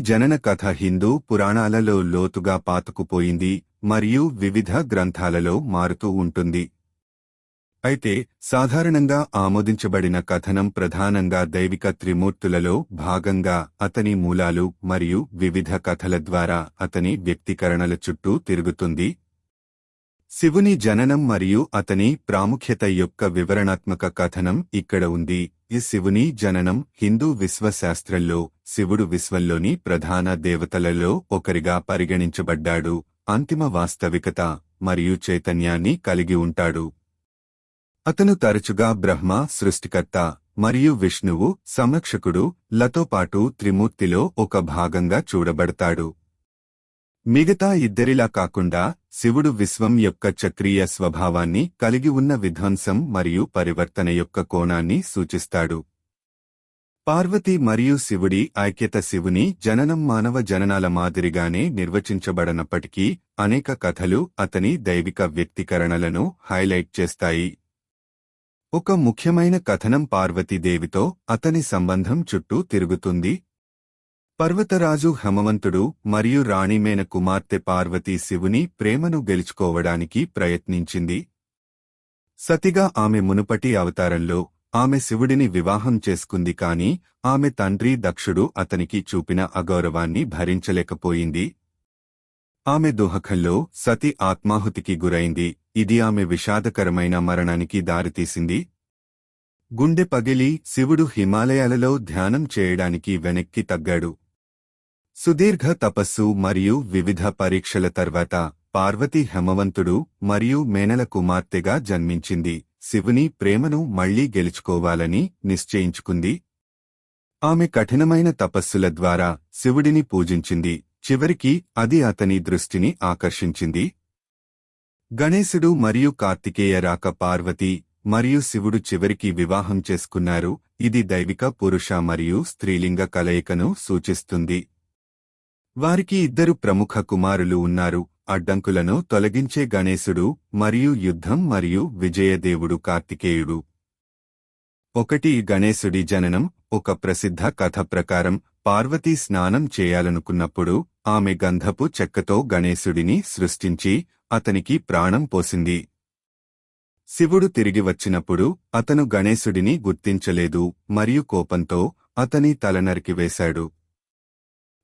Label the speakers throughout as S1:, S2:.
S1: జనన కథ హిందూ పురాణాలలో లోతుగా పాతుకుపోయింది మరియు వివిధ గ్రంథాలలో మారుతూ ఉంటుంది. అయితే సాధారణంగా ఆమోదించబడిన కథనం ప్రధానంగా దైవిక త్రిమూర్తులలో భాగంగా అతని మూలాలు మరియు వివిధ కథల ద్వారా అతని వ్యక్తీకరణల చుట్టూ తిరుగుతుంది. శివుని జననం మరియు అతని ప్రాముఖ్యత యొక్క వివరణాత్మక కథనం ఇక్కడ ఉంది. ఈ శివుని జననం హిందూ విశ్వశాస్త్రంలో శివుడు విశ్వంలోని ప్రధాన దేవతలలో ఒకరిగా పరిగణించబడ్డాడు, అంతిమ వాస్తవికత మరియు చైతన్యాన్ని కలిగి ఉంటాడు. అతను తరచుగా బ్రహ్మ సృష్టికర్త మరియు విష్ణువు సంరక్షకుడు లతో పాటు త్రిమూర్తిలో ఒక భాగంగా చూడబడతాడు. మిగతా ఇద్దరిలా కాకుండా శివుడు విశ్వం యొక్క చక్రీయ స్వభావాన్ని కలిగి ఉన్న విధ్వంసం మరియు పరివర్తన యొక్క కోణాన్ని సూచిస్తాడు. పార్వతి మరియు శివుడి ఐక్యత శివుని జననం మానవ జననాల మాదిరిగానే నిర్వచించబడనప్పటికీ అనేక కథలు అతని దైవిక వ్యక్తీకరణలను హైలైట్ చేస్తాయి. ఒక ముఖ్యమైన కథనం పార్వతీదేవితో అతని సంబంధం చుట్టూ తిరుగుతుంది. పర్వతరాజు హేమవంతుడు మరియు రాణిమేన కుమార్తె పార్వతీ శివుని ప్రేమను గెలుచుకోవడానికి ప్రయత్నించింది. సతిగా ఆమె మునుపటి అవతారంలో ఆమె శివుడిని వివాహం చేసుకుంది, కాని ఆమె తండ్రి దక్షుడు అతనికి చూపిన అగౌరవాన్ని భరించలేకపోయింది. ఆమె దుఃఖంలో సతి ఆత్మాహుతికి గురైంది. ఇది ఆమె విషాదకరమైన మరణానికి దారితీసింది. గుండె పగిలి శివుడు హిమాలయాలలో ధ్యానం చేయడానికి వెనక్కి తగ్గాడు. సుదీర్ఘ తపస్సు మరియు వివిధ పరీక్షల తర్వాత పార్వతి హేమవంతుడు మరియు మేనల కుమార్తెగా జన్మించింది. శివుని ప్రేమను మళ్లీ గెలుచుకోవాలని నిశ్చయించుకుంది. ఆమె కఠినమైన తపస్సుల ద్వారా శివుడిని పూజించింది. చివరికి అది అతని దృష్టిని ఆకర్షించింది. గణేశుడు మరియు కార్తికేయ రాక పార్వతి మరియు శివుడు చివరికి వివాహం చేసుకున్నారు. ఇది దైవిక పురుష మరియు స్త్రీలింగ కలయికను సూచిస్తుంది. వారికి ఇద్దరు ప్రముఖ కుమారులు ఉన్నారు, అడ్డంకులను తొలగించే గణేశుడు మరియు యుద్ధం మరియు విజయదేవుడు కార్తికేయుడు. 1 గణేశుడి జననం. ఒక ప్రసిద్ధ కథ ప్రకారం పార్వతి స్నానం చేయాలనుకున్నప్పుడు ఆమె గంధపు చెక్కతో గణేశుడిని సృష్టించి అతనికి ప్రాణం పోసింది. శివుడు తిరిగి వచ్చినప్పుడు అతను గణేశుడిని గుర్తించలేదు మరియు కోపంతో అతని తల నరికివేశాడు.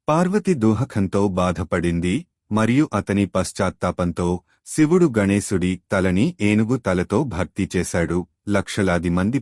S1: పార్వతి దుఃఖంతో బాధపడింది మరియు అతని పశ్చాత్తాపంతో శివుడు గణేశుడి తలని ఏనుగు తలతో భర్తీ చేశాడు. లక్షలాది మంది